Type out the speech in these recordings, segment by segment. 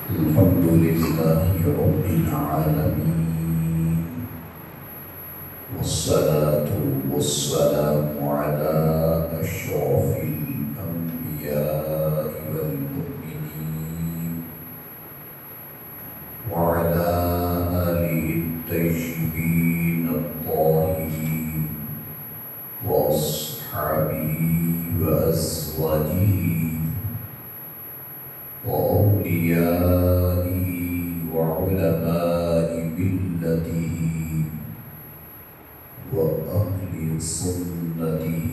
الحمد لله رب العالمين، والصلاة والسلام على أشرف الأنبياء والمؤمنين وعلى آله الطيبين الطاهرين وأصحابه وأزواجه وأوليائه وعلماء ملته وأهل سنته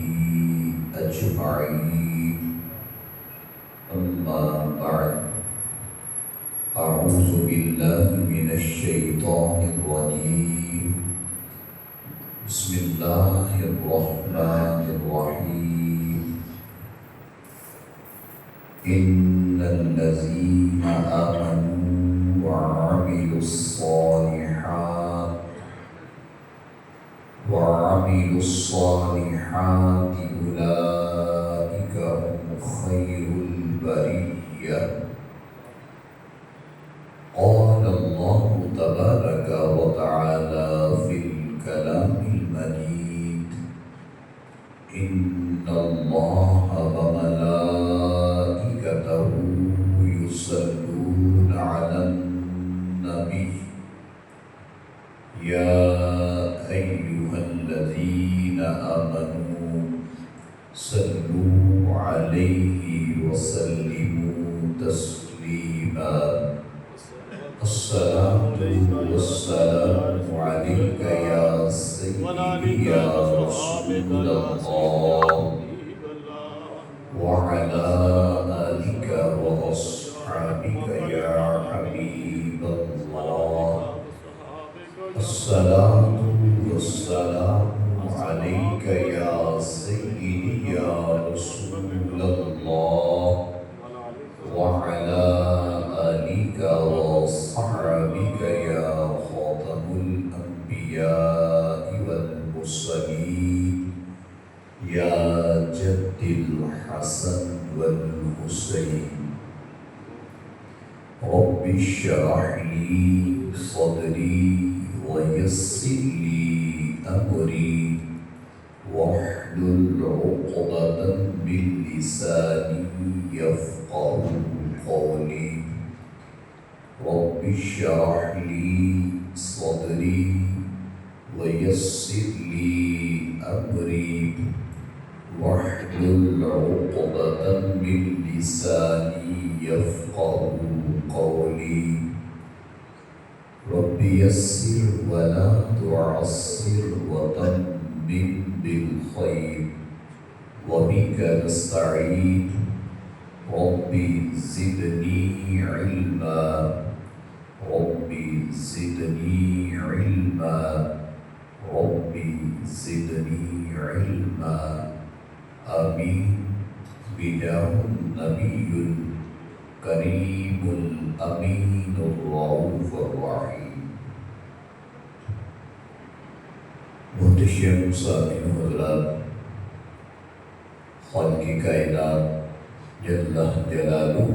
أجمعين. أما بعد، أعوذ بالله من الشيطان الرجيم. بسم الله الرحمن الرحيم. إن الذين آمنوا وعملوا الصالحات أولئك هم خير البرية. قال الله تبارك وتعالى في الكلام المجيد: إن الله وملائكته يصلون على النبي يا أيها الذين آمنوا صلوا عليه وسلموا تسليما. الصلاة والسلام عليك يا سيدي يا رسول الله، وعلى آلك وأصحابك يا حبيب الله. الصلاة والسلام عليك يا سيدي يا رسول الله، وعلى آلك وصحبك يا خاتم الأنبياء والمرسلين يا جد الحسن والحسين. رب اشرح لي صدري ويسر لي أمري واحلل عقدة من لساني يفقه قولي. رب اشرح لي صدري ويسر لي أمري واحلل عقدة من لساني يفقه قولي. رب يسر ولا تعسر وتمم بالخير وبك نستعين. ربي زدني علما، ربي زدني علما، ربي زدني علما. آمين بجاه النبي الكريم الأمين الرؤوف الرحيم. محتشم سامعین حضرات، خالق کائنات جل جلالہ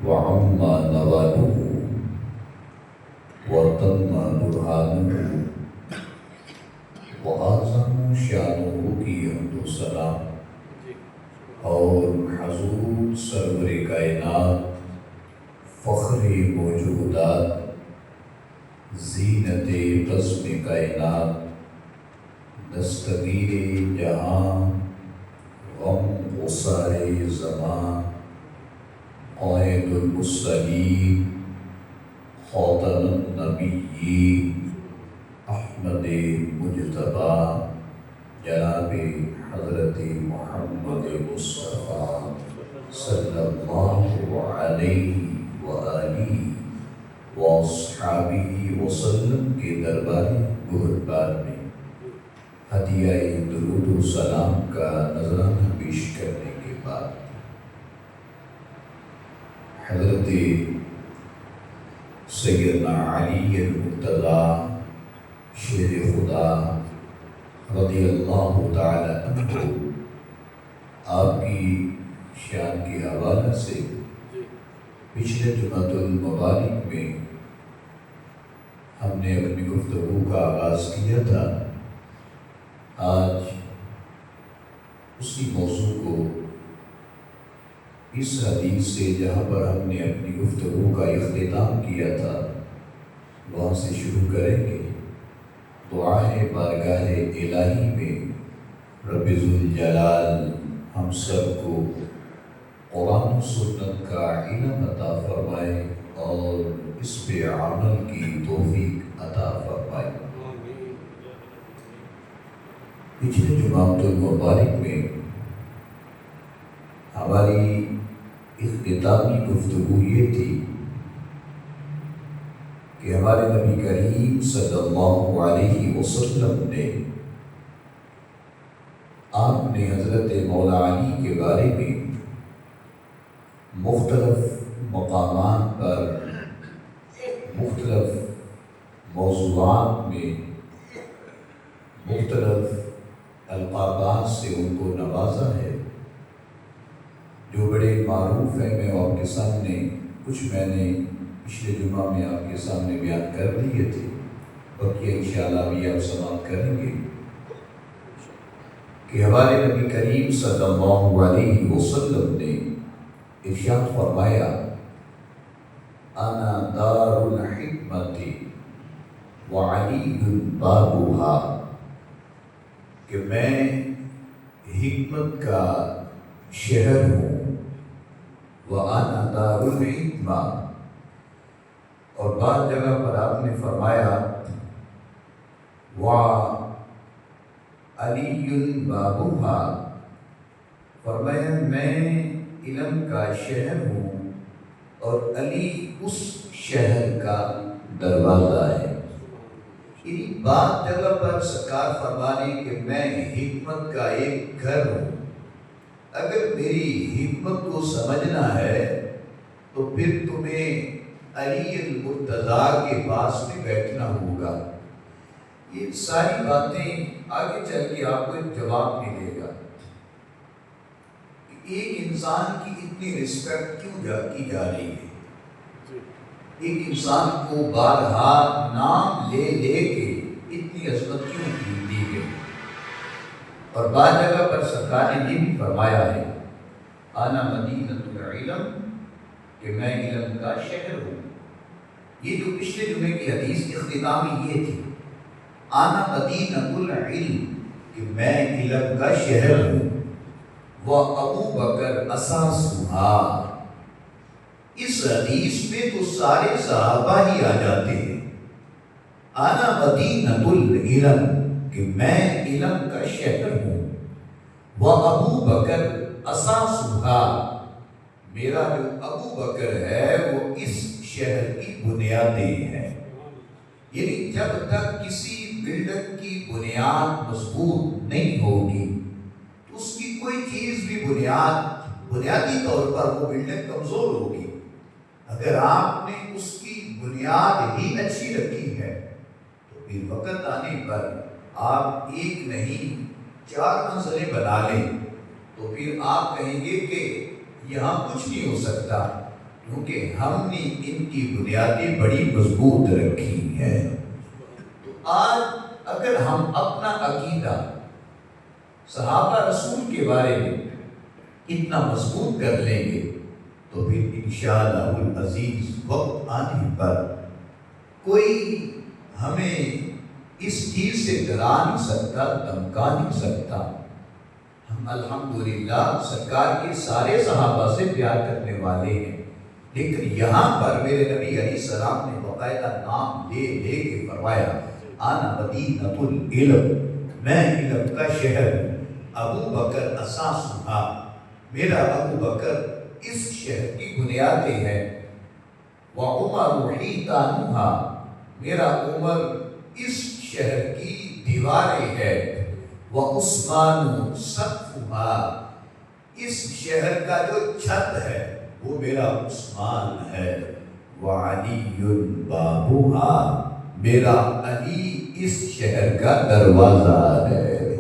وعم نوالہ وتم برہانہ وعظم شانہ کی حمد و ثنا اور حضور سرور کائنات، فخر موجودات، زینت بزم کائنات، دستگیر جہاں، غم غسار زمان، قائد المرسلین، خاتم النبیین، احمد مجتبی جناب حضرت محمد مصطفیٰ صلی اللہ علیہ وآلہ واصحابہ وسلم کے دربار گہربار میں ہدیہ درود و سلام کا نذرانہ پیش کرنے کے بعد حضرت سیدنا علی المرتضیٰ شیر خدا رضی اللہ تعالی عنہ آپ کی شان کے حوالے سے پچھلے جمعۃ المبارک میں ہم نے اپنی گفتگو کا آغاز کیا تھا۔ آج اسی موضوع کو اس حدیث سے جہاں پر ہم نے اپنی گفتگو کا اختتام کیا تھا وہاں سے شروع کریں گے۔ دعا ہے بارگاہ الہی میں رب ذوالجلال ہم سب کو قرآن و سنت کا علم عطا فرمائے اور اس پہ عمل کی توفیق عطا فرمائے۔ پچھلے جمعۃ المبارک میں ہماری اختتامی گفتگو یہ تھی کہ ہمارے نبی کریم صلی اللہ علیہ وسلم نے آپ نے حضرت مولا علی کے بارے میں مختلف مقامات پر مختلف موضوعات میں مختلف القابات سے ان کو نوازا ہے جو بڑے معروف ہیں۔ میں آپ کے سامنے کچھ میں نے پچھلے جمعہ میں آپ کے سامنے بیان کر دیے تھے، بقیہ انشاءاللہ بھی آپ سماعت کریں گے کہ ہمارے نبی کریم صلی اللہ علیہ وسلم نے ارشاد فرمایا انا دار الحکمت وعلی بابها، کہ میں حکمت کا شہر ہوں، وانا دار الحکمہ، اور بعض جگہ پر آپ نے فرمایا علی بابها، فرمایا میں علم کا شہر ہوں اور علی اس شہر کا دروازہ ہے۔ یعنی بعض جگہ پر سرکار فرمانے کہ میں حکمت کا ایک گھر ہوں، اگر میری حکمت کو سمجھنا ہے تو پھر تمہیں علی المرتضیٰ کے پاس میں بیٹھنا ہوگا۔ یہ ساری باتیں آگے چل کے آپ کو ایک جواب ملے گا کہ ایک انسان کی اتنی رسپیکٹ کیوں کی جا رہی ہے، ایک انسان کو بارہا نام لے لے کے اتنی عظمت کیوں دی گئی۔ اور بعض جگہ پر سرکار نے یہ بھی فرمایا ہے انا مدینۃ العلم، کہ میں علم کا شہر ہوں۔ یہ جو پچھلے جمعے کی حدیث اختتامی یہ تھی، انا مدینۃ العلم، کہ میں علم کا شہر ہوں، وابو بکر اساسھا۔ اس حدیث میں تو سارے صحابہ ہی آ جاتے ہیں۔ انا مدینۃ العلم، کہ میں علم کا شہر ہوں، وابو بکر اساسھا، میرا جو ابو بکر ہے وہ اس شہر کی بنیادیں ہیں۔ یعنی جب تک کسی بلڈنگ کی بنیاد مضبوط نہیں ہوگی تو اس کی کوئی چیز بھی بنیادی طور پر وہ بلڈنگ کمزور ہوگی۔ اگر آپ نے اس کی بنیاد ہی اچھی رکھی ہے تو پھر وقت آنے پر آپ ایک نہیں 4 منزلیں بنا لیں تو پھر آپ کہیں گے کہ یہاں کچھ نہیں ہو سکتا، کیونکہ ہم نے ان کی بنیادیں بڑی مضبوط رکھی ہیں۔ تو آج اگر ہم اپنا عقیدہ صحابہ رسول کے بارے میں اتنا مضبوط کر لیں گے تو پھر انشاءاللہ العزیز وقت آنے پر کوئی ہمیں اس چیز سے ڈرا نہیں سکتا، دھمکا نہیں سکتا۔ ہم الحمدللہ سرکار کے سارے صحابہ سے پیار کرنے والے ہیں، لیکن یہاں پر میرے نبی علیہ السلام نے باقاعدہ نام لے لے کے فرمایا انا مدینۃ العلم، میں علم کا شہر ہوں، ابو بکر اساسھا، میرا ابو بکر اس شہر کی بنیادیں ہیں، وعمر حیطانھا، میرا عمر اس شہر کی دیواریں ہیں، وعثمان سقفھا، اس شہر کا جو چھت ہے وہ میرا عثمان ہے، وعلی بابھا، میرا علی اس شہر کا دروازہ ہے۔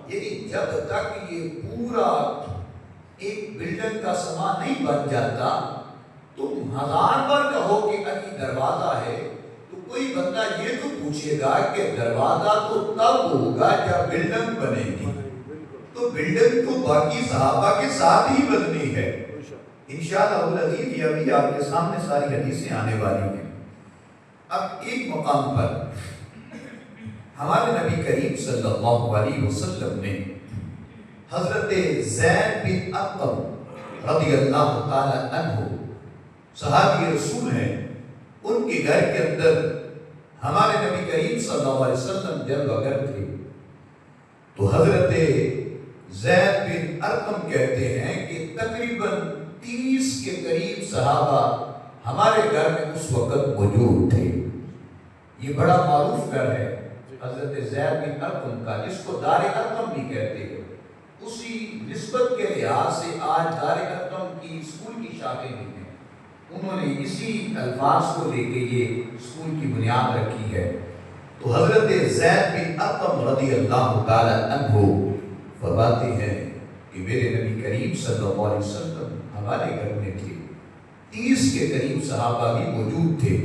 یعنی جب تک یہ پورا ایک بلڈنگ کا سامان نہیں بن جاتا تم 1000 بار کہو کہ علی دروازہ ہے تو کوئی بندہ یہ تو پوچھے گا کہ دروازہ تو تب ہوگا جب بلڈنگ بنے گی، تو بلڈنگ تو باقی صحابہ کے ساتھ ہی بننی ہے۔ انشاءاللہ العزیز یہ ابھی آپ کے سامنے ساری حدیثیں آنے والی ہیں۔ اب ایک مقام پر ہمارے نبی کریم صلی اللہ علیہ وسلم نے حضرت زید بن ارقم رضی اللہ تعالی عنہ صحابی رسول ہیں، ان کے گھر کے اندر ہمارے نبی کریم صلی اللہ علیہ وسلم جب اگر تھے تو حضرت زید بن ارقم کہتے ہیں کہ تقریباً 30 کے قریب صحابہ ہمارے گھر میں اس وقت موجود تھے۔ یہ بڑا معروف گھر ہے حضرت زید بن ارقم کا، جس کو دار ارقم بھی کہتے ہیں۔ اسی نسبت کے لحاظ سے آج دار ارقم کی اسکول کی شاخیں بھی ہیں، انہوں نے اسی الفاظ کو لے کے یہ اسکول کی بنیاد رکھی ہے۔ تو حضرت زید بن ارقم رضی اللہ تعالی عنہ فرماتے ہیں کہ میرے نبی کریم صلی اللہ علیہ وسلم ہمارے گھر میں تھے، 30 کے قریب صحابہ بھی موجود تھے،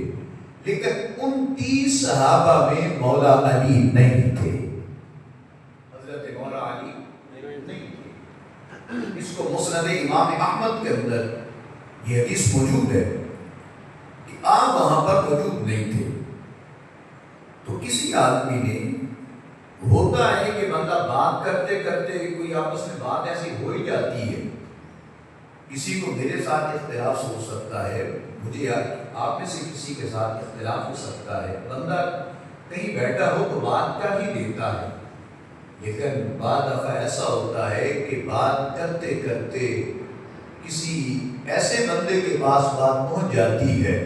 لیکن ان 30 صحابہ میں مولا علی نہیں تھے، حضرت مولا علی نہیں تھے۔ اس کو مسند امام احمد کے اندر یہ حدیث موجود ہے کہ آپ وہاں پر موجود نہیں تھے۔ تو کسی آدمی نے، ہوتا ہے کہ بندہ بات کرتے کرتے کوئی آپس میں بات ایسی ہو ہی جاتی ہے، کسی کو میرے ساتھ اختلاف ہو سکتا ہے، مجھے آپ میں سے کسی کے ساتھ اختلاف ہو سکتا ہے، بندہ کہیں بیٹھا ہو تو بات کر ہی دیتا ہے، لیکن بعض دفعہ ایسا ہوتا ہے کہ بات کرتے کرتے کسی ایسے بندے کے پاس بات پہنچ جاتی ہے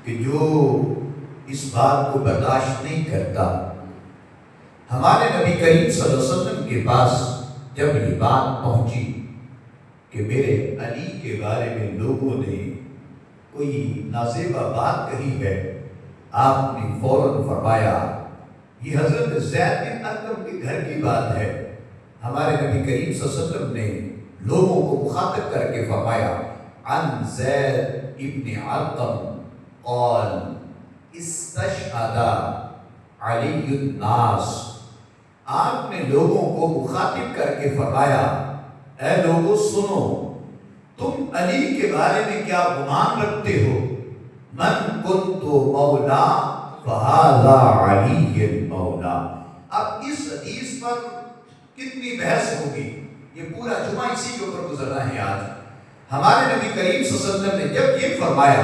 کہ جو اس بات کو برداشت نہیں کرتا۔ ہمارے نبی کریم صلی اللہ علیہ وسلم کے پاس جب یہ بات پہنچی کہ میرے علی کے بارے میں لوگوں نے کوئی نازیبہ بات کہی ہے، آپ نے فوراً فرمایا، یہ حضرت زید بن ارقم کے گھر کی بات ہے۔ ہمارے نبی کریم صلی اللہ علیہ وسلم نے لوگوں کو مخاطب کر کے فرمایا، عن زید ابن ارقم قال استشہد علی الناس۔ آپ نے لوگوں کو مخاطب کر کے فرمایا، اے لوگوں سنو، تم علی کے بارے میں کیا گمان رکھتے ہو؟ من کنت مولا فہذا علی المولا۔ اب اس حدیث پر کتنی بحث ہوگی، یہ پورا جمعہ اسی کے اوپر گزر رہا ہے آج۔ ہمارے نبی کریم صلی اللہ علیہ وسلم نے جب یہ فرمایا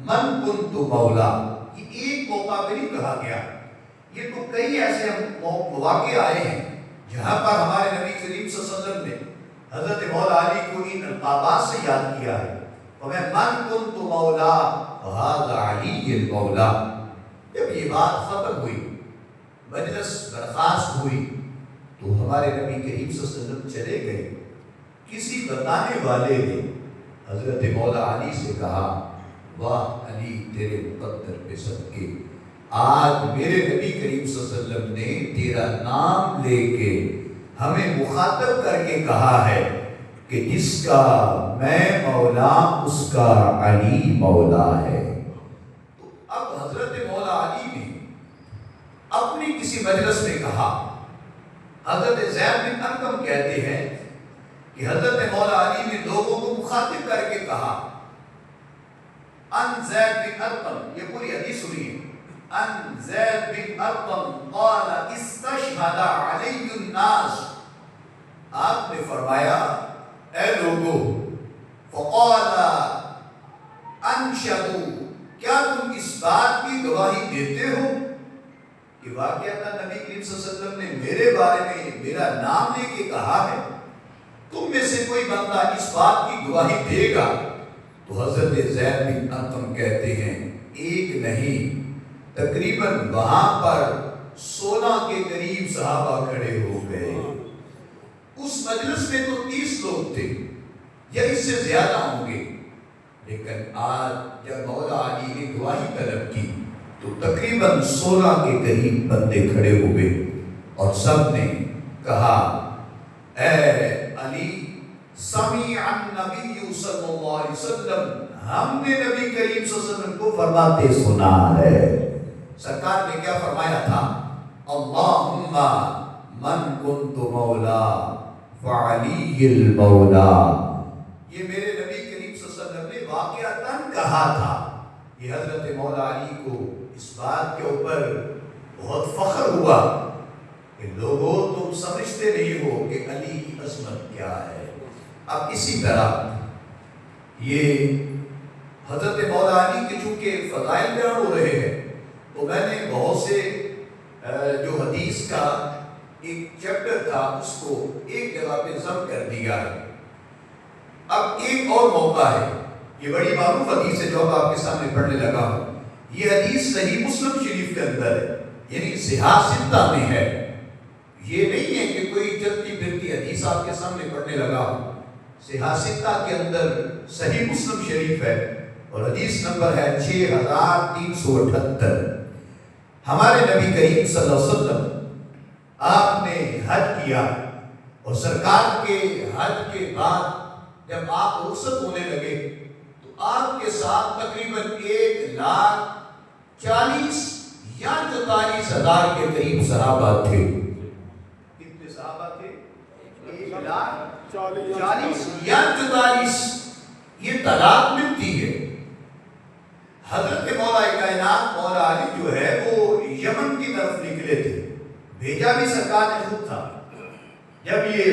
من کنت مولا، یہ ایک موقع پہ نہیں کہا گیا، یہ تو کئی ایسے مواقع آئے ہیں جہاں پر ہمارے نبی کریم صلی اللہ علیہ وسلم نے حضرت مولا علی کو ان القابات سے یاد کیا ہے۔ وَمَن كُنْتُ مَوْلَا وَهَذَا عَلِيٌّ الْمَوْلَا۔ جب یہ بات ختم ہوئی، مجلس برخاست ہوئی، تو ہمارے نبی کریم صلی اللہ علیہ وسلم چلے گئے۔ کسی بتانے والے نے حضرت مولا علی سے کہا، واہ علی تیرے مقدر پہ صدقے، آج میرے نبی کریم صلی اللہ علیہ وسلم نے تیرا نام لے کے ہمیں مخاطب کر کے کہا ہے کہ جس کا میں مولا اس کا علی مولا ہے۔ تو اب حضرت مولا علی نے اپنی کسی مجلس میں کہا، حضرت زید بن ارقم کہتے ہیں کہ حضرت مولا علی نے لوگوں کو مخاطب کر کے کہا، ان زید بن ارقم، یہ پوری حدیث سنیے، ان زید بن ارقم قال استشہد علی الناس۔ آپ نے فرمایا، اے لوگوں، فقال انشدوا، کیا تم اس بات کی گواہی دیتے ہو کہ واقعہ نبی کریم صلی اللہ علیہ وسلم نے میرے بارے میں میرا نام لے کے کہا ہے؟ تم میں سے کوئی بندہ اس بات کی گواہی دے گا؟ تو حضرت زید بن ارقم کہتے ہیں، ایک نہیں، تقریباً وہاں پر 16 کے قریب صحابہ کھڑے ہو گئے۔ اس مجلس میں تو 30 لوگ تھے یا اس سے زیادہ ہوں گے، لیکن آج جب مولا علی نے گواہی طلب کی تو تقریباً 16 کے قریب بندے کھڑے ہوئے اور سب نے کہا، اے علی سمع النبی صلی اللہ علیہ وسلم، ہم نے نبی کریم صلی اللہ علیہ وسلم کو فرماتے سنا ہے۔ سرکار نے کیا فرمایا تھا؟ اللہم من کنت مولا فعلی المولا۔ یہ میرے نبی کریم صلی اللہ علیہ وسلم نے واقعتاً کہا تھا۔ یہ حضرت مولا علی کو اس بات کے اوپر بہت فخر ہوا کہ لوگوں تم سمجھتے نہیں ہو کہ علی کی عظمت کیا ہے۔ اب اسی طرح یہ حضرت مولا علی کے چونکہ فضائل بیان ہو رہے ہیں تو میں نے بہت سے جو حدیث کا ایک چیپٹر تھا اس کو ایک جگہ پہ ضم کر دیا ہے۔ اب ایک اور موقع ہے، یہ بڑی معروف حدیث ہے جو اب آپ کے سامنے پڑھنے لگا ہوں۔ یہ حدیث صحیح مسلم شریف کے اندر ہے، یعنی صحاح ستہ میں ہے۔ یہ نہیں ہے کہ کوئی چلتی پھرتی حدیث آپ کے سامنے پڑھنے لگا ہوں۔ صحاح ستہ کے اندر صحیح مسلم شریف ہے اور حدیث نمبر ہے 6378۔ ہمارے نبی کریم صلی اللہ علیہ وسلم آپ نے حج کیا اور سرکار کے حج کے بعد جب آپ رخصت ہونے لگے تو آپ کے ساتھ تقریباً 1,40,000 یا 44,000 کے قریب صحابہ تھے۔ کتنے صحابہ تھے؟ 1,40,000 یا 44، یہ تعداد ملتی ہے۔ حضرت مولا کائنات مولا علی جو ہے وہ یمن کی طرف نکلے تھے، بھیجا بھی سرکار نے خود تھا۔ جب یہ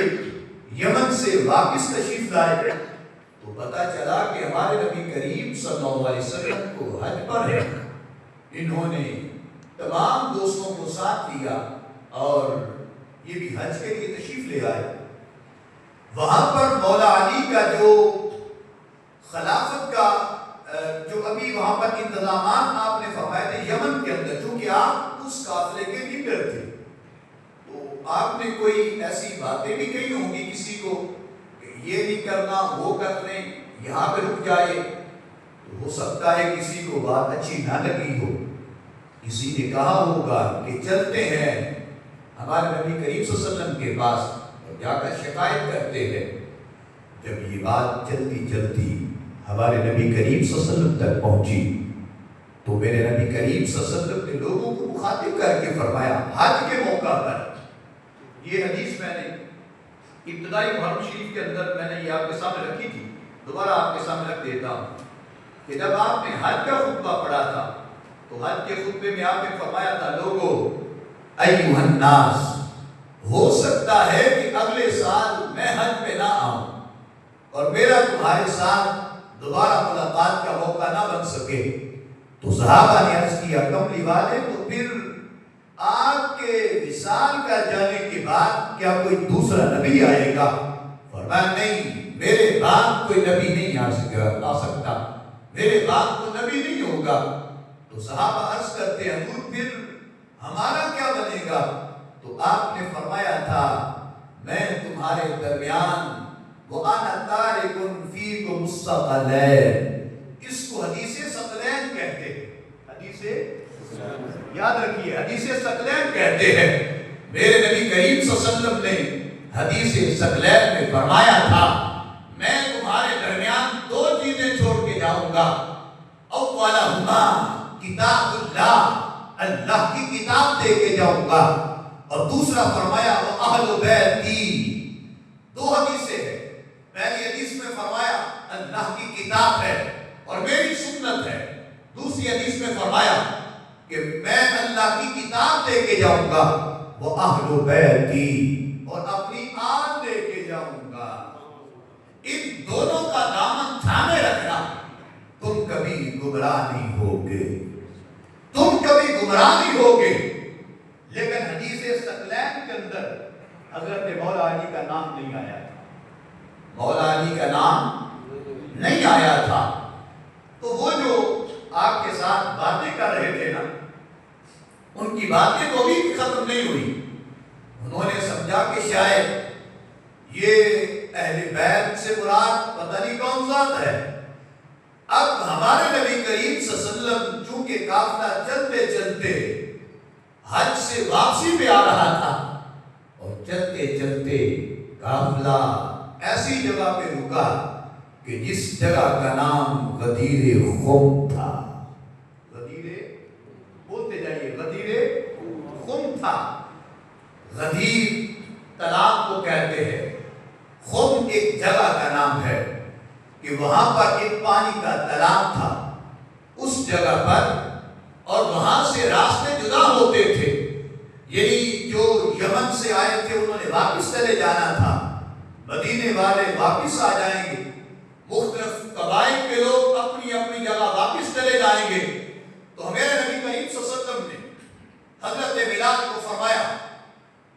یمن سے واپس تشریف لائے تو پتا چلا کہ ہمارے نبی کریم صلی اللہ علیہ وسلم کو حج پر ہے۔ انہوں نے تمام دوستوں کو ساتھ لیا اور یہ بھی حج کے لیے تشریف لے آئے۔ وہاں پر مولا علی کا جو خلافت کا جو ابھی وہاں پر انتظامات آپ نے فرمائے تھے یمن کے اندر، چونکہ آپ اس قافلے کے لیڈر تھے تو آپ نے کوئی ایسی باتیں بھی کہی ہوں گی کسی کو کہ یہ نہیں کرنا، وہ کر لیں، یہاں پہ رک جائے۔ تو ہو سکتا ہے کسی کو بات اچھی نہ لگی ہو، کسی نے کہا ہوگا کہ چلتے ہیں ہمارے نبی کریم صلی اللہ علیہ وسلم کے پاس اور جا کر شکایت کرتے ہیں۔ جب یہ بات چلتی چلتی ہمارے نبی کریم صلی اللہ علیہ وسلم تک پہنچی تو میرے نبی کریم صلی اللہ علیہ وسلم نے لوگوں کو مخاطب کر کے فرمایا حج کے موقع پر، یہ حدیث میں نے ابتدائی محرم شریف کے اندر میں نے یہ آپ کے سامنے رکھی تھی، دوبارہ آپ کے سامنے رکھ دیتا ہوں کہ جب آپ نے حج کا خطبہ پڑھا تھا تو حج کے خطبے میں آپ نے فرمایا تھا لوگو ایھا الناس، ہو سکتا ہے کہ اگلے سال میں حج پہ نہ آؤں اور میرا تمہارے ساتھ دوبارہ ملاقات کا موقع نہ بن سکے۔ تو صحابہ نے عرض کیا کملی والے تو پھر آپ کے وصال کا جانے کے بعد کیا کوئی دوسرا نبی آئے گا؟ فرمایا نہیں، میرے بعد کوئی نبی نہیں آ سکتا، میرے بعد تو نبی نہیں ہوگا۔ تو صحابہ عرض کرتے ہیں حضور پھر ہمارا کیا بنے گا؟ تو آپ نے فرمایا تھا میں تمہارے درمیان وَأَنَا تَارِكٌ فِيكُمُ الثَّقَلَيْنِ، اس کو حدیث ثقلین کہتے ہیں۔ حدیث یاد رکھیے، حدیث ثقلین کہتے ہیں۔ میرے نبی کریم صلی اللہ علیہ وسلم نے حدیث ثقلین میں فرمایا تھا میں تمہارے درمیان دو چیزیں چھوڑ کے جاؤں گا، اولہما کتاب اللہ، اللہ کی کتاب دے کے جاؤں گا، اور دوسرا فرمایا وَأَهْلُ بَيْتِي، دو حدیثیں ہیں۔ پہلی حدیث میں فرمایا اللہ کی کتاب ہے اور میری سنت ہے، دوسری حدیث میں فرمایا کہ میں اللہ کی کتاب دے کے جاؤں گا وہ اہل بیتی، اور اپنی آل دے کے جاؤں گا۔ ان دونوں کا دامن تھامے رکھنا، تم کبھی گمراہ نہیں ہوگے، تم کبھی گمراہ نہیں ہوگے۔ لیکن حدیث ثقلین کے اندر حضرت مولا علی کا نام نہیں آیا تھا، مولا علی کا نام نہیں آیا تھا۔ تو وہ جو آپ کے ساتھ باتیں کر رہے تھے نا، ان کی باتیں تو بھی ختم نہیں ہوئی۔ انہوں نے سمجھا کہ شاید یہ اہل بیت سے مراد پتہ نہیں کون ذات ہے۔ اب ہمارے نبی کریم صلی اللہ علیہ وسلم چونکہ قافلہ چلتے چلتے حج سے واپسی پہ آ رہا تھا، اور چلتے چلتے قافلہ ایسی جگہ پہ رکا کہ جس جگہ کا نام غدیر خم تھا. بولتے جائیے, غدیر خم تھا. غدیر تالاب کو کہتے ہیں. خم ایک جگہ کا نام ہے کہ وہاں پر ایک پانی کا تالاب تھا اس جگہ پر, اور وہاں سے راستے جدا ہوتے تھے. یعنی جو یمن سے آئے تھے انہوں نے واپس چلے جانا تھا, مدینے والے واپس آ جائیں گے, مختلف قبائل کے لوگ اپنی اپنی جگہ واپس چلے جائیں گے. تو ہمارے نبی کریم صلی اللہ علیہ وسلم نے حضرت بلال کو فرمایا,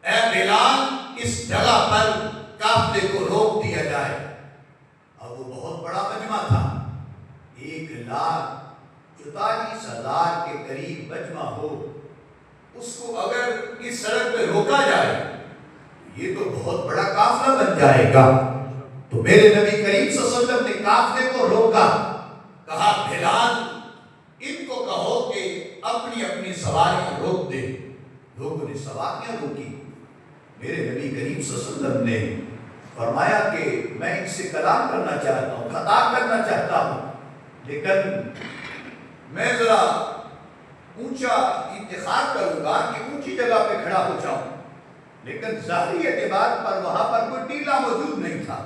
اے بلال اس جگہ پر قافلے کو روک دیا جائے. اب وہ بہت بڑا مجمع تھا, 1,44,000 کے قریب مجمع ہو, اس کو اگر اس سڑک پہ روکا جائے یہ تو بہت بڑا قافلہ بن جائے گا. تو میرے نبی کریم صلی اللہ علیہ وسلم نے قافلے کو روکا, کہا بلال ان کو کہو کہ اپنی اپنی سواریاں روک دے. لوگوں نے سواریاں روکی. میرے نبی کریم صلی اللہ علیہ وسلم نے فرمایا کہ میں ان سے کلام کرنا چاہتا ہوں, خطاب کرنا چاہتا ہوں, لیکن میں ذرا اونچا انتخاب کروں گا کہ اونچی جگہ پہ کھڑا ہو جاؤں. لیکن ظاہری اعتبار پر وہاں پر کوئی ٹیلا موجود نہیں تھا,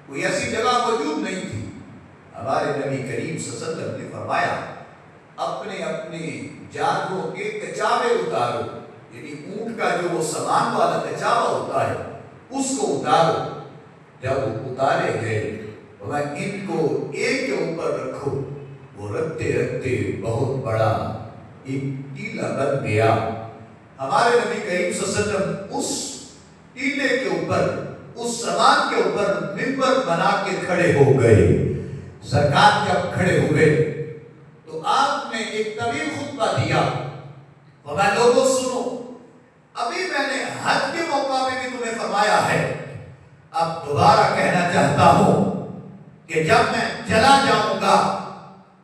کوئی ایسی جگہ موجود نہیں تھی. ہمارے نبی کریم صلی اللہ علیہ وسلم نے فرمایا اپنے اپنے جانوروں کے کچاوے اتارو, یعنی اونٹ کا جو وہ سامان والا کچاوا ہوتا ہے اس کو اتارو. جب وہ اتارے گئے ان کو ایک کے اوپر رکھو. وہ رکھتے رکھتے بہت بڑا ایک ٹیلا بن گیا. ہمارے نبی کریم صلی اللہ علیہ وسلم اس ٹیلے کے اوپر, اس سامان کے اوپر منبر بنا کے کھڑے ہو گئے. سرکار جب کھڑے ہوئے تو آپ نے ایک طویل خطبہ دیا. میں لوگوں سنو, ابھی میں نے حج کے موقع میں بھی تمہیں فرمایا ہے, اب دوبارہ کہنا چاہتا ہوں کہ جب میں چلا جاؤں گا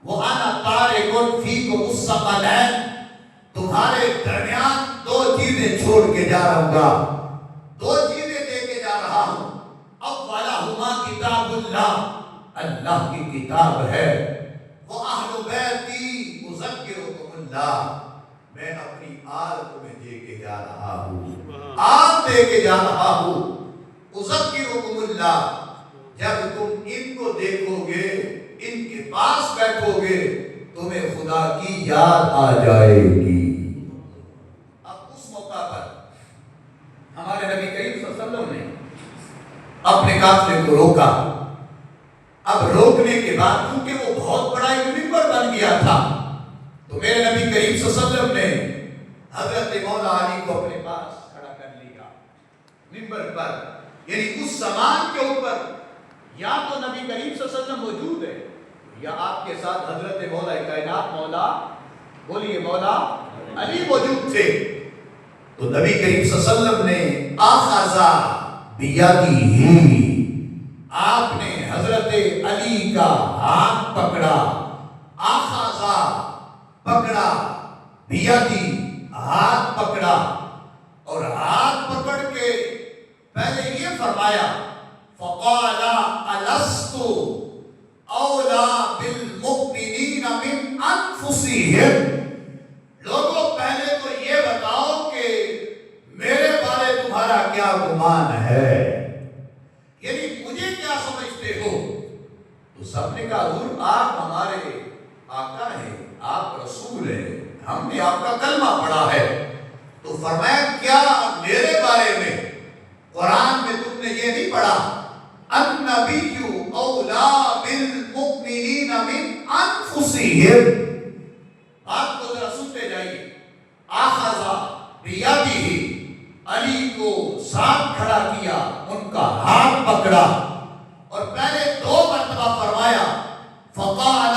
وَأَنَا تَارِكٌ فِيكُمُ الثَّقَلَيْنِ, تمہارے درمیان 2 چیزیں چھوڑ کے جا رہا ہوں, 2 چیزیں دے کے جا رہا ہوں. اولہما کتاب اللہ, اللہ کی کتاب ہے. وَأَهْلُ بَيْتِي أُذَكِّرُكُمُ اللَّهِ, میں اپنی آل تمہیں دے کے جا رہا ہوں, آل دے کے جا رہا ہوں. أُذَكِّرُكُمُ اللَّهِ, جب تم ان کو دیکھو گے, ان کے پاس بیٹھو گے, تمہیں خدا کی یاد آ جائے گی. اب اس موقع پر ہمارے نبی کریم صلی اللہ علیہ وسلم نے اپنے قافلے کو روکا. اب روکنے کے بعد کیونکہ وہ بہت بڑا ایک منبر بن گیا تھا, تو میرے نبی کریم صلی اللہ علیہ وسلم نے حضرت مولا علی کو اپنے پاس کھڑا کر لیا منبر پر. یعنی اس سامان کے اوپر یا تو نبی کریم صلی اللہ علیہ وسلم موجود ہے یا آپ کے ساتھ حضرت مولا کائنات مولا بولیے مولا علی موجود تھے. تو نبی کریم صلی اللہ علیہ وسلم نے آخذا بیدیہ, آپ نے حضرت علی کا ہاتھ پکڑا. آخذا پکڑا, بیدی ہاتھ پکڑا, اور ہاتھ پکڑ کے پہلے یہ فرمایا فقال الست اولا بالمؤمنین من انفسہم, لوگوں پہلے تو یہ بتاؤ کہ میرے بارے تمہارا کیا گمان ہے, یعنی مجھے کیا سمجھتے ہو. تو سب نے کہا حضور آپ ہمارے آقا ہیں, آپ رسول ہیں, ہم نے آپ کا کلمہ پڑھا ہے. تو فرمایا کیا میرے بارے میں قرآن میں تم نے یہ نہیں پڑھا النبی اولا بالمؤمنین من انفسہم. آپ کو ذرا سنتے جائیے. آخذا بیدیہ, علی کو ساتھ کھڑا کیا, ان کا ہاتھ پکڑا, اور پہلے 2 مرتبہ فرمایا فقال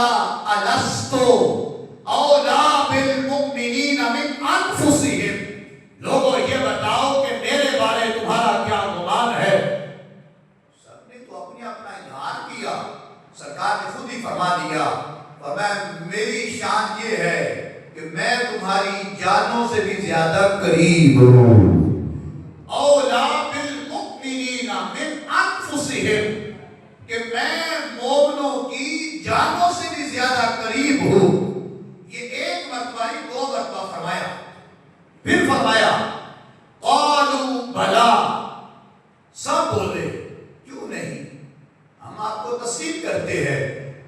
الست اولا بالمؤمنین من انفسہم, لوگوں یہ بتاؤ کہ میرے بارے تمہارا کیا گمان ہے. سب نے تو اپنے اپنا اظہار کیا. سرکار نے خود ہی فرما دیا میری شان یہ ہے کہ میں تمہاری جانوں سے بھی زیادہ قریب ہوں. اولا بالمؤمنین من انفسہم جانوں سے بھی زیادہ قریب ہوں. یہ ایک مرتبہ ہی 2 مرتبہ فرمایا. پھر فرمایا قالوا بلا، سب بولے کیوں نہیں، ہم آپ کو تسلیم کرتے ہیں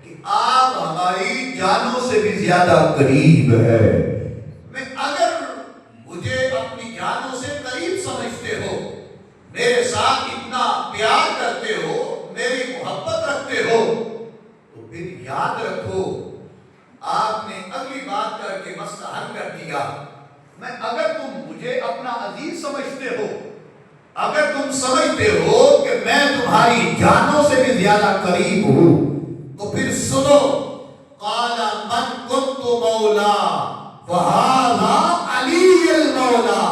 کہ آپ ہماری جانوں سے بھی زیادہ قریب ہے. میں اگر مجھے اپنی جانوں سے قریب سمجھتے ہو، میرے ساتھ اتنا پیار کرتے ہو، میری محبت رکھتے ہو، تو پھر یاد رکھو آپ نے اگلی بات کر کے مسئلہ حل کر دیا. میں اگر تم مجھے اپنا عزیز سمجھتے ہو، اگر تم سمجھتے ہو کہ میں تمہاری جانوں سے بھی زیادہ قریب ہوں، تو پھر سنو قال من كنت مولا وهذا علی المولا.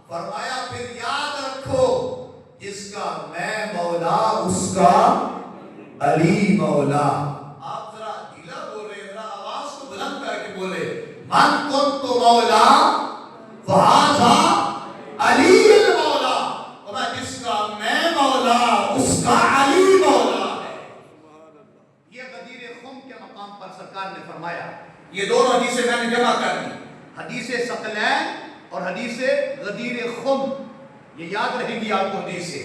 فرمایا پھر یاد رکھو جس کا میں مولا اس کا علی مولا. آپ ذرا ڈھیلا بول رہے ہیں، ذرا آواز کو بلند کر کے بولے من كنت مولا وهذا علی المولا. جس کا میں مولا اس کا علی مولا ہے. یہ غدیر خم کے مقام پر سرکار نے فرمایا. یہ دونوں حدیثیں میں نے جمع کر دی، حدیث ثقلین اور حدیث غدیر خم. یہ یاد رہے گی آپ کو حدیثیں.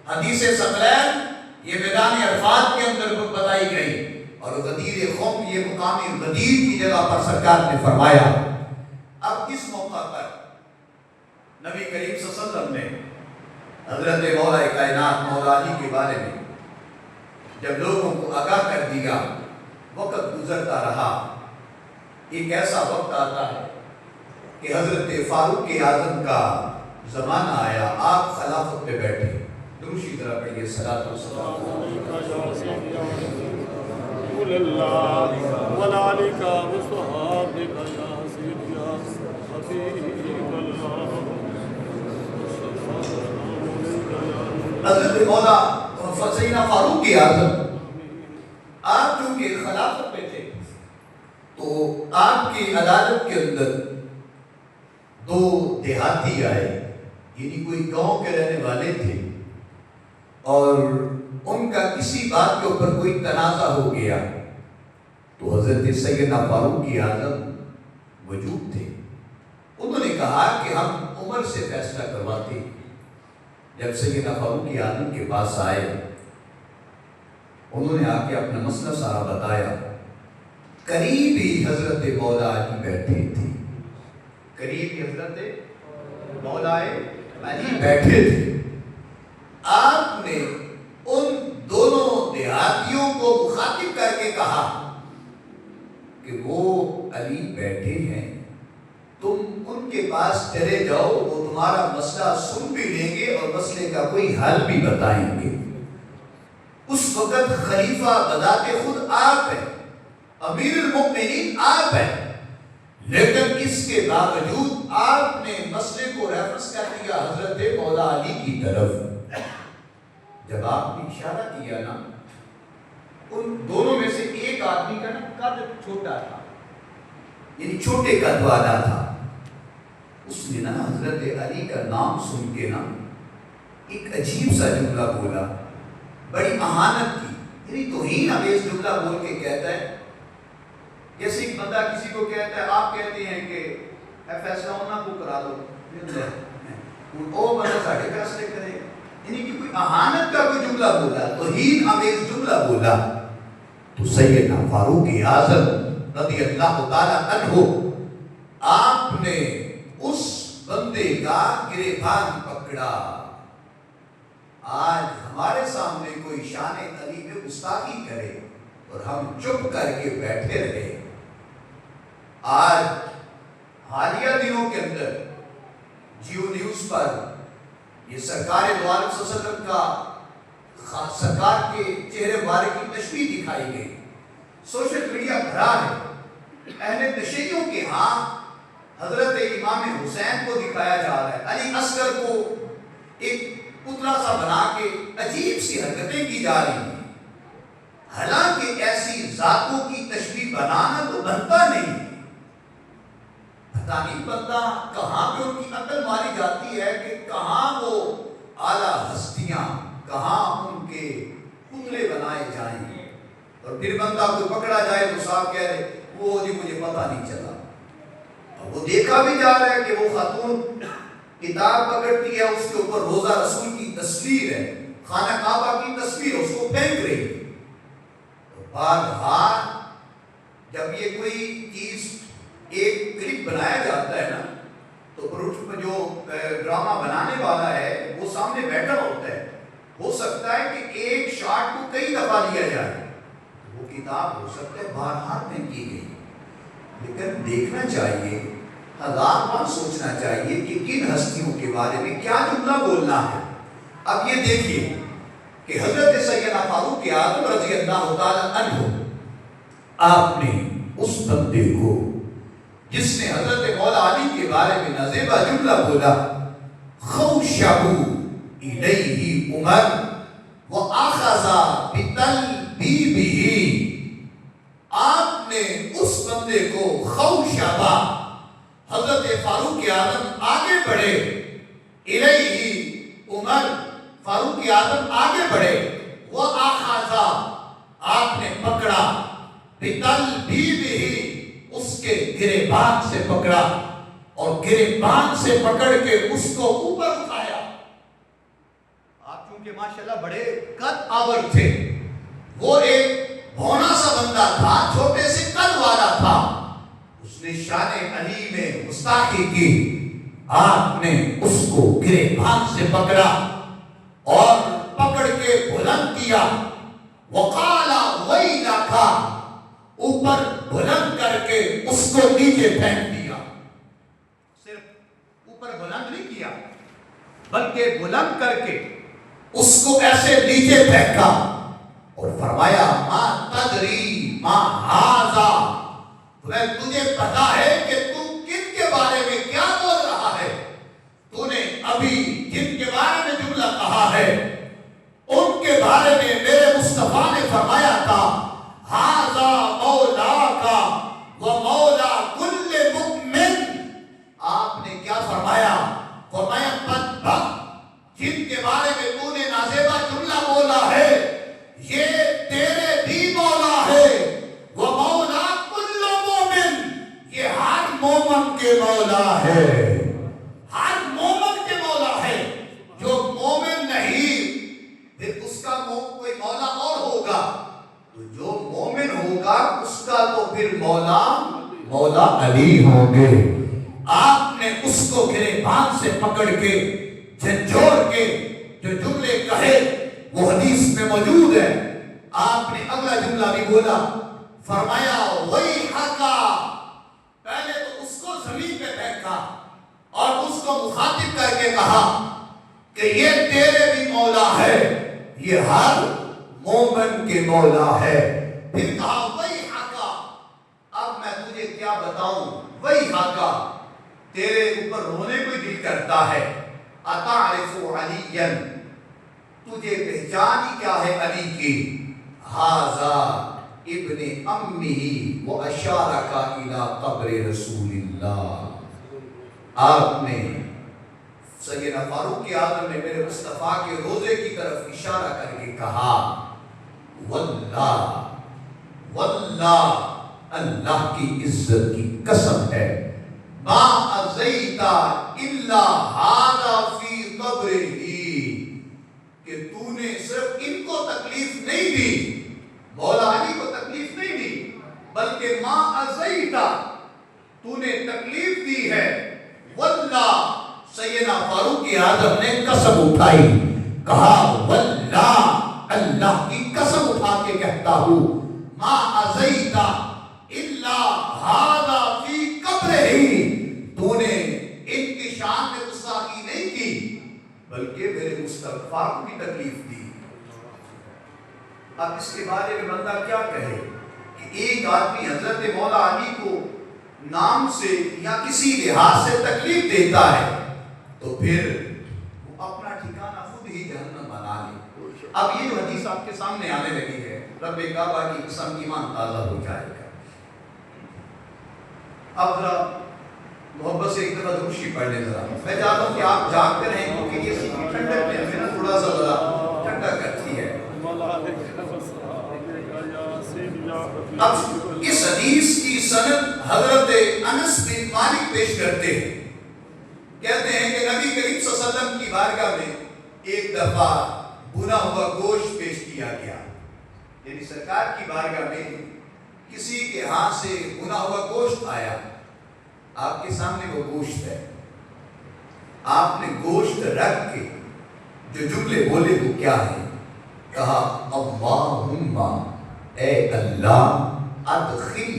حدیث ثقلین یہ میدان عرفات کے اندر بتائی گئی، اور غدیر خم یہ مقامی غدیر کی جگہ پر سرکار نے فرمایا. اب اس موقع پر نبی کریم صلی اللہ علیہ وسلم نے حضرت مولا کائنات مولا علی کے بارے میں جب لوگوں کو آگاہ کر دیا، وقت گزرتا رہا. ایک ایسا وقت آتا ہے کہ حضرت فاروق اعظم کا زمانہ آیا، آپ خلافت پہ بیٹھے. درشی طرح پڑھیے صلاۃ و سلام حضرت مولا سیدنا فاروق اعظم آپ چونکہ خلافت پہ تھے، تو آپ کی عدالت کے اندر 2 دیہاتی آئے، یعنی کوئی گاؤں کے رہنے والے تھے، اور ان کا کسی بات کے اوپر کوئی تنازع ہو گیا. تو حضرت سیدنا فاروق اعظم موجود تھے. انہوں نے کہا کہ ہم عمر سے فیصلہ کرواتے. جب سیدنا فاروق اعظم کے پاس آئے، انہوں نے آ کے اپنا مسئلہ سارا بتایا. قریب ہی حضرت مولا علی بیٹھے تھے، قریب ہی حضرت مولا علی بیٹھے تھے. آپ نے ان دونوں دیہاتیوں کو مخاطب کر کے کہا کہ وہ علی بیٹھے ہیں، تم ان کے پاس چلے جاؤ، وہ تمہارا مسئلہ سن بھی لیں گے اور مسئلے کا کوئی حل بھی بتائیں گے. اس وقت خلیفہ بذات خود آپ ہیں، امیر المؤمنین آپ ہیں، لیکن اس کے باوجود آپ نے مسئلے کو ریفرنس کر دیا حضرت مولا علی کی طرف. جب آپ نے اشارہ کیا نا، ان دونوں میں سے ایک آدمی کا نا قد چھوٹا تھا، یعنی چھوٹے قد والا تھا. اس نے نا حضرت علی کا نام سن کے نا ایک عجیب سا جملہ بولا، بڑی اہانت کی، یعنی توہین امیز جملہ بول کے کہتا ہے، جیسے ایک بندہ کسی کو کہتا ہے، آپ کہتے ہیں کہ اے فیصلہ ہونا کو کرا دو، وہ بندہ ساڑھے فیصلے کرے گا. یعنی کہ کوئی اہانت کا کوئی جملہ بولا، توہین امیز جملہ بولا. تو سیدنا فاروق اعظم رضی اللہ تعالیٰ عنہ آپ نے اس بندے کا گریبان پکڑا. آج ہمارے سامنے کوئی شان علی میں گستاخی کرے اور ہم چپ کر کے بیٹھے رہے. آج حالیہ دنوں کے اندر جیو نیوز پر یہ سرکار دو عالم صلی اللہ علیہ وسلم کا سرکار کے چہرے مبارک کی تشبیہ دکھائی گئی. سوشل میڈیا بھرا ہے. اہل تشیعوں کے ہاں حضرت امام حسین کو دکھایا جا رہا ہے، علی اصغر کو ایک پتلا سا بنا کے عجیب سی حرکتیں کی جا رہی ہیں. حالانکہ ایسی ذاتوں کی تشبیہ بنانا تو بنتا نہیں. پتہ نہیں بندہ کہاں پہ ان کی عقل ماری جاتی ہے کہ کہاں وہ اعلیٰ ہستیاں، کہاں ان کے پتلے بنائے جائیں. اور پھر بندہ کوئی پکڑا جائے تو صاحب کہہ رہے وہ جی مجھے پتہ نہیں چلا. اب وہ دیکھا بھی جا رہا ہے کہ وہ خاتون کتاب پکڑتی ہے, اس کے اوپر روزہ رسول کی تصویر ہے, خانہ کعبہ کی تصویر, اس کو پھینک رہی ہے. بار جب یہ کوئی چیز ایک کلپ بنایا جاتا ہے نا, تو جو ڈرامہ بنانے والا ہے وہ سامنے بیٹھا ہوتا ہے, ہو سکتا ہے کہ ایک شاٹ کو کئی دفعہ لیا جائے, وہ کتاب ہو سکتا ہے بار میں کی گئی, لیکن دیکھنا چاہیے, ہزار بار سوچنا چاہیے کہ کن ہستیوں کے بارے میں کیا جملہ بولنا ہے. اب یہ دیکھیے کہ حضرت سیدنا فاروق اعظم رضی اللہ تعالی عنہ, آپ نے اس بندے کو جس نے حضرت مولا علی کے بارے میں نازیبہ جملہ بولا, خوشبو الیہ عمر وآخذ بتلبیبہ, آپ نے اس بندے کو خوشبہ, حضرت فاروق اعظم آگے بڑھے, الیہ عمر, فاروق اعظم آگے بڑھے, وآخذ, آپ نے پکڑا, بتلبیبہ, اس کے گریبان سے پکڑا, اور گریبان سے پکڑ کے اس کو اوپر اٹھایا. آپ چونکہ ماشاءاللہ بڑے قد آور تھے, وہ ایک بھونا سا بندہ تھا, چھوٹے سے قد والا تھا, اس نے شان علی میں گستاخی کی. آپ نے اس کو گریبان سے پکڑا اور پکڑ کے بلند کیا, وقال ویلک, اوپر بلند کر کے اس کو نیچے پھینک دیا. صرف اوپر بلند نہیں کیا, بلکہ بلند کر کے اس کو ایسے نیچے پھینکا اور فرمایا ما تدری ما ھذا, تجھے پتا ہے کہ تو کن کے بارے میں کیا بول رہا ہے, تو نے ابھی جن کے بارے میں جملہ کہا ہے ان کے بارے میں میرے مصطفیٰ نے فرمایا تھا, ھذا مولاک و مولا کل مؤمن. آپ نے کیا فرمایا, فرمایا بدبخت, جن کے بارے میں تو نے نازیبہ جملہ بولا ہے یہ تیرے بھی مولا ہے, وہ مولا کل مومن, یہ ہر مومن کے مولا ہے, ہر مومن کے مولا ہے. جو مومن نہیں پھر اس کا کوئی مولا اور ہوگا, تو جو مومن ہوگا اس کا تو پھر مولا علی ہوں گے. آپ نے اس کو گریبان سے پکڑ کے جھنجھوڑ کے جو جملے کہے وہ حدیث میں موجود ہے. آپ نے اگلا جملہ بھی بولا, فرمایا ویحک, پہلے تو اس کو زمین پہ پھینکا اور اس کو مخاطب کر کے کہا کہ یہ تیرے بھی مولا ہے, یہ ہر مومن کے مولا ہے. پھر کہا ویحک, اب میں تجھے کیا بتاؤں, ویحک, تیرے اوپر رونے کو دل کرتا ہے, اتعرف علیا, تجھے پہچان ہی کیا ہے علی کی, ھذا ابن امہ و اشارک الی قبر رسول اللہ. آپ نے سیدنا فاروق اعظم نے میرے مصطفیٰ کے روزے کی طرف اشارہ کر کے کہا, واللہ, واللہ, اللہ کی عزت کی قسم ہے, ما ازیت الا ھذا فی قبرہ, کہ تو نے صرف ان کو تکلیف نہیں دی, مولا علی کو تکلیف نہیں دی, بلکہ ما ازیت, تو نے تکلیف دی ہے. واللہ, سیدنا فاروق اعظم نے قسم اٹھائی, کہا واللہ, اللہ کی قسم اٹھا کے کہتا ہوں, ما ازیت الا ھذا فی قبرہ, تو نے ان کی شان میں گستاخی نہیں کی بلکہ میرے مصطفیٰ کو بھی تکلیف دی. اب اس کے بارے میں بندہ کیا کہے کہ ایک آدمی حضرت مولا علی کو نام سے یا کسی لحاظ سے تکلیف دیتا ہے تو پھر وہ اپنا ٹھکانہ خود ہی جہنم بنا لے. اب یہ جو حدیث آپ کے سامنے آنے لگی ہے, رب کعبہ کی قسم, ایمان تازہ ہو جائے گا. اب ذرا محبت سے ایک دفعہ درشی پڑھ لیں ذرا. میں چاہتا ہوں کہ آپ جاگتے رہیں کیونکہ یہ سیدھی ٹھنڈک میں نا تھوڑا سا ذرا ٹھنڈا کرتی ہے. اب اس حدیث کی سند حضرت انس بن مالک پیش کرتے ہیں، کہتے ہیں کہ نبی کریم صلی اللہ علیہ وسلم کی بارگاہ میں ایک دفعہ بھنا ہوا گوشت پیش کیا گیا، یعنی سرکار کی بارگاہ میں کسی کے ہاتھ سے بھنا ہوا گوشت آیا، آپ کے سامنے وہ گوشت ہے، آپ نے گوشت رکھ کے جو جملے بولے وہ کیا ہے؟ کہا اللہم اے اللہ ادخل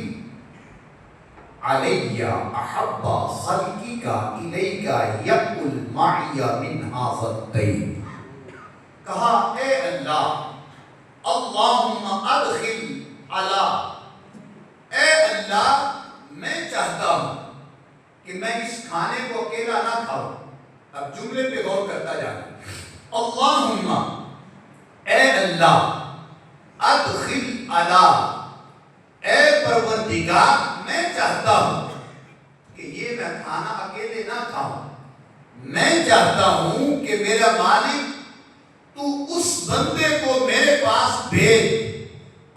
علی احب خلقک الیک یقل معی من هذا الطیب، کہا اے اللہ اللہم ادخل علی، اے اللہ میں چاہتا ہوں کہ میں اس کھانے کو اکیلا نہ کھاؤں، اب جملے پہ غور کرتا جانا، اللہم اے اللہ ادخل علی، اے پروردگار میں چاہتا ہوں کہ یہ میں کھانا اکیلے نہ کھاؤں، میں چاہتا ہوں کہ میرا مالک تو اس بندے کو میرے پاس بھیج،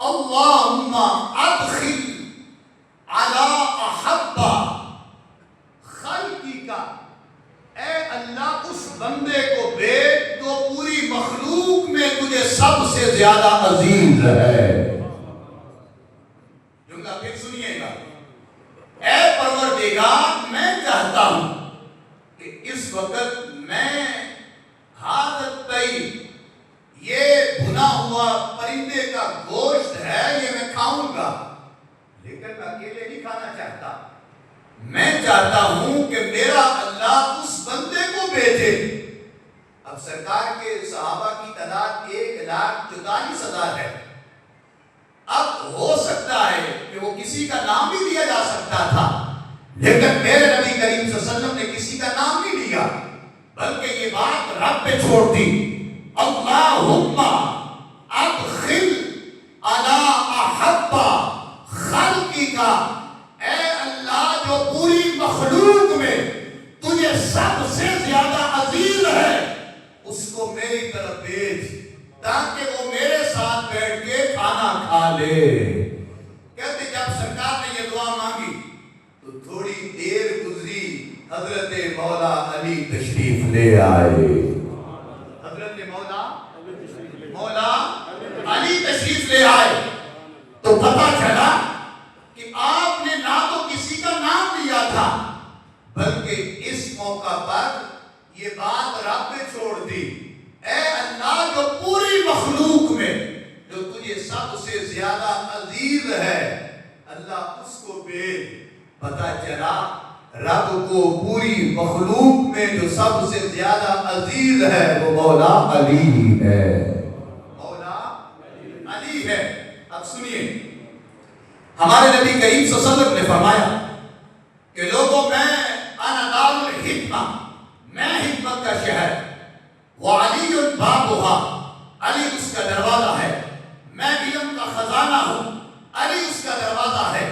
اللہم ادخل علی احب خلقک، اے اللہ اس بندے کو بھیج تو پوری مخلوق میں تجھے سب سے زیادہ عزیز ہے۔ جملہ پھر سنیے گا، اے پروردگار میں چاہتا ہوں کہ اس وقت میں حاضر طیب، یہ بھنا ہوا پرندے کا گوشت ہے، یہ میں کھاؤں گا، لیکن میں اکیلے نہیں کھانا چاہتا، میں چاہتا ہوں کہ میرا اللہ اس بندے کو بھیجے۔ اب سرکار کے صحابہ کی تعداد 1,44,000 ہے، اب ہو سکتا ہے کہ وہ کسی کا نام بھی لیا جا سکتا تھا، لیکن میرے نبی کریم صلی اللہ علیہ وسلم نے کسی کا نام نہیں لیا، بلکہ یہ بات رب پہ چھوڑ دی، اللہم ادخل علی احب خلقک، اے اللہ جو پوری مخلوق میں تجھے سب سے زیادہ عزیز ہے، اس کو میری طرف بھیج تاکہ وہ میرے ساتھ بیٹھ کے کھانا کھا لے۔ کہتے جب سرکار نے یہ دعا مانگی تو تھوڑی دیر گزری، حضرت مولا علی تشریف لے آئے، حضرت مولا علی تشریف لے آئے، تو پتہ چلا کہ آپ نے نہ تو کسی کا نام لیا تھا، بلکہ اس موقع پر یہ بات رب نے چھوڑ دی، اے اللہ جو پوری مخلوق میں جو تجھے سب سے زیادہ عزیز ہے، اللہ اس کو بھیج۔ پتہ چلا رب کو پوری مخلوق میں جو سب سے زیادہ عزیز ہے وہ مولا علی ہے، مولا علی ہے۔ اب سنیے، ہمارے نبی کریم صلی اللہ علیہ وسلم نے فرمایا کہ لوگوں میں انا دار الحکمہ، میں حکمت کا شہر، وعلی بابھا، علی اس کا دروازہ ہے، میں علم کا خزانہ ہوں، علی اس کا دروازہ ہے،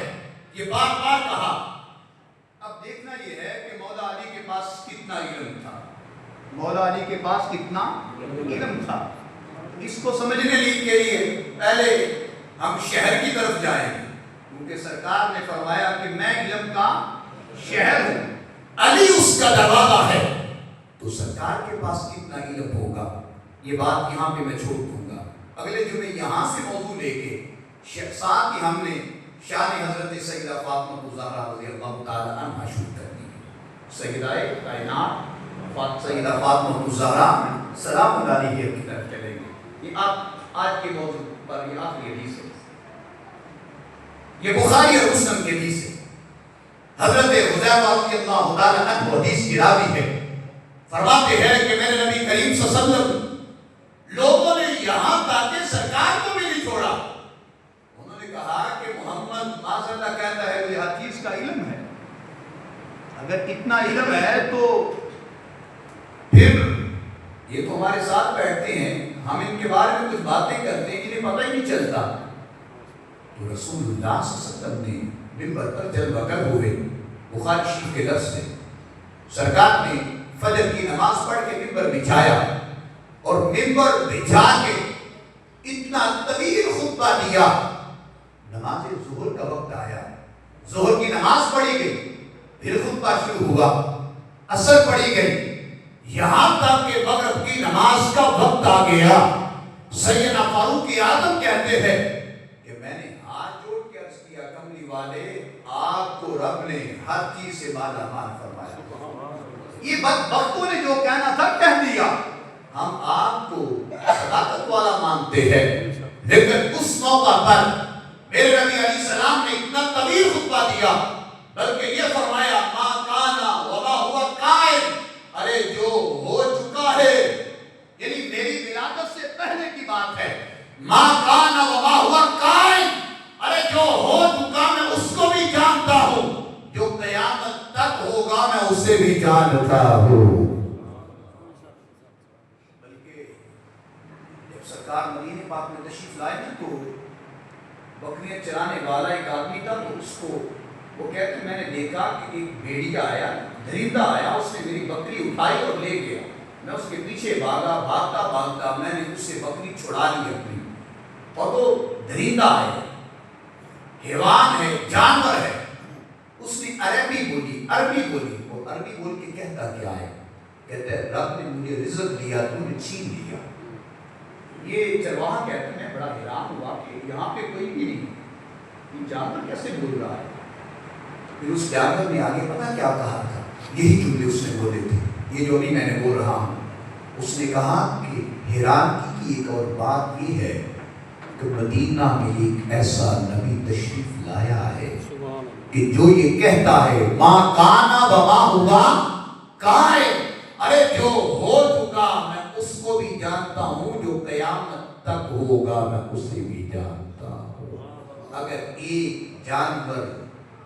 یہ بار بار کہا۔ اب دیکھنا یہ ہے کہ مولا علی کے پاس کتنا علم تھا، مولا علی کے پاس کتنا علم تھا۔ اس کو سمجھنے کے لیے پہلے ہم شہر کی طرف جائیں گے، کیونکہ سرکار نے فرمایا کہ میں علم کا شہر ہوں، علی اس کا دروازہ ہے، تو سرکار کے پاس کتنا علم ہوگا، یہ بات یہاں پہ میں چھوڑ دوں گا۔ اگلے جمعے یہاں سے موضوع لے کے ساتھ ہی ہم نے شان حضرت سیدہ فاطمہ الزہرا رضی اللہ تعالی عنہا شروع کر دی۔ سیدہ کائنات سیدہ فاطمہ الزہرا سلام اللہ علیہ کی طرف چلیں گے۔ یہ آج کے موضوع پر یہ آخری حدیث ہے، یہ بخاری اور مسلم کی حدیث ہے۔ حضرت حذیفہ رضی اللہ تعالی عنہ حدیث کی راوی ہے، فرماتے ہیں کہ میرے نبی کریم صلی اللہ علیہ وسلم لوگوں نے یہاں تک کہ سرکار کو بھی نہیں چھوڑا، انہوں نے کہا کہ محمد ماشاء اللہ کہتا ہے مجھے ہر چیز کا علم ہے، اگر اتنا علم ہے تو پھر یہ تو ہمارے ساتھ بیٹھتے ہیں، ہم ان کے بارے میں کچھ باتیں کرتے ہیں جنہیں پتہ ہی نہیں چلتا۔ تو رسول اللہ صلی اللہ علیہ وسلم نے منبر پر جلوہ گر ہوئے، بخاری شریف کے لفظ سے سرکار نے فجر کی نماز پڑھ کے منبر بچھایا اور منبر بچھا کے اتنا طویل خطبہ دیا، نماز ظہر کا وقت آیا، ظہر کی نماز پڑھی گئی، پھر خطبہ شروع ہوا، عصر پڑھی گئی، یہاں تک کہ مغرب کی نماز کا وقت آ گیا۔ سیدنا فاروق اعظم کہتے ہیں کہ میں نے ہاتھ جوڑ کے عرض کیا، کملی والے آپ کو رب نے ہر چیز سے مالا مال فرمایا، یہ بدبختوں نے جو کہنا تھا کہہ دیا، ہم آپ کو صداقت والا مانتے ہیں۔ لیکن اس موقع پر میرے نبی علیہ السلام نے اتنا طویل خطبہ دیا، بلکہ یہ فرمایا ما کانا وما ہوا قائم، ارے جو ہو چکا ہے، یعنی میری ولادت سے پہلے کی بات ہے، ما کانا وما ہوا قائم، ارے جو ہو چکا میں اس کو بھی جانتا ہوں، جو قیامت تک ہوگا میں اسے بھی جانتا ہوں۔ بلکہ جب سرکار مدینے پاک میں تشریف لائے نا تو بکریاں چرانے والا ایک آدمی تھا، تو اس کو وہ کہتے میں نے دیکھا کہ ایک بھیڑیا آیا، درندہ آیا، اس نے میری بکری اٹھائی اور لے گیا، میں اس کے پیچھے بھاگا، بھاگتا بھاگتا میں نے اس سے بکری چھڑا لی اپنی، اور وہ درندہ ہے، حیوان ہے، جانور ہے، اس نے عربی بولی، اور عربی بول کے کہتا کیا ہے؟ کہتا ہے رب نے مجھے رزق دیا، تو نے چھین لیا۔ یہ چرواہا کہتے ہیں بڑا حیران ہوا کہ یہاں پہ کوئی بھی نہیں، یہ جانور کیسے بول رہا ہے؟ پھر اس جانور نے آگے پتہ کیا کہا تھا، یہی جملے اس نے بولے تھے، یہ جو ابھی میں نے بول رہا ہوں۔ اس نے کہا کہ حیرانگی کی ایک اور بات یہ ہے کہ مدینہ میں ایک ایسا نبی تشریف لایا ہے کہ جو یہ کہتا ہے ما کانا وما ہوا قائم، ارے جو ہو چکا میں اس کو بھی جانتا ہوں، جو قیامت تک ہوگا میں اسے بھی جانتا ہوں۔ اگر ایک جانور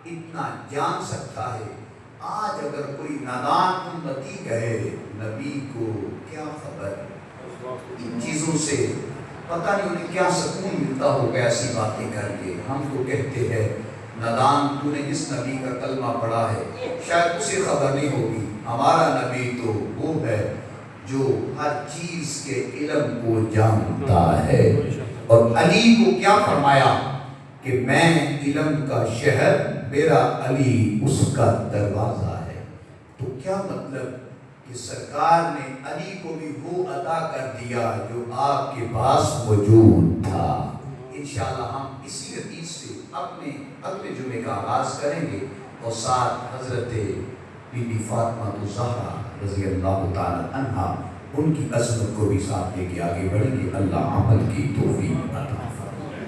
اتنا جان سکتا ہے، آج اگر کوئی نادان امتی کہے نبی کو کیا خبر، ان چیزوں سے پتہ نہیں انہیں کیا سکون ملتا ہوگا ایسی باتیں کر کے۔ ہم کو کہتے ہیں نادان تو نے جس نبی کا کلمہ پڑھا ہے شاید اسے خبر نہیں ہوگی، ہمارا نبی تو وہ ہے جو ہر چیز کے علم کو جانتا ہے۔ اور علی کو کیا فرمایا کہ میں علم کا شہر، میرا علی اس کا دروازہ ہے۔ تو کیا مطلب کہ سرکار نے علی کو بھی وہ عطا کر دیا جو آپ کے پاس موجود تھا۔ انشاءاللہ ہم اسی حدیث سے اپنے اگلے جمعے کا آغاز کریں گے، اور ساتھ حضرت بی بی فاطمہ الزہرا رضی اللہ تعالی عنہا، ان کی عظمت کو بھی ساتھ لے کے آگے بڑھیں گے۔ اللہ عمل کی توفیق عطا فرمائے۔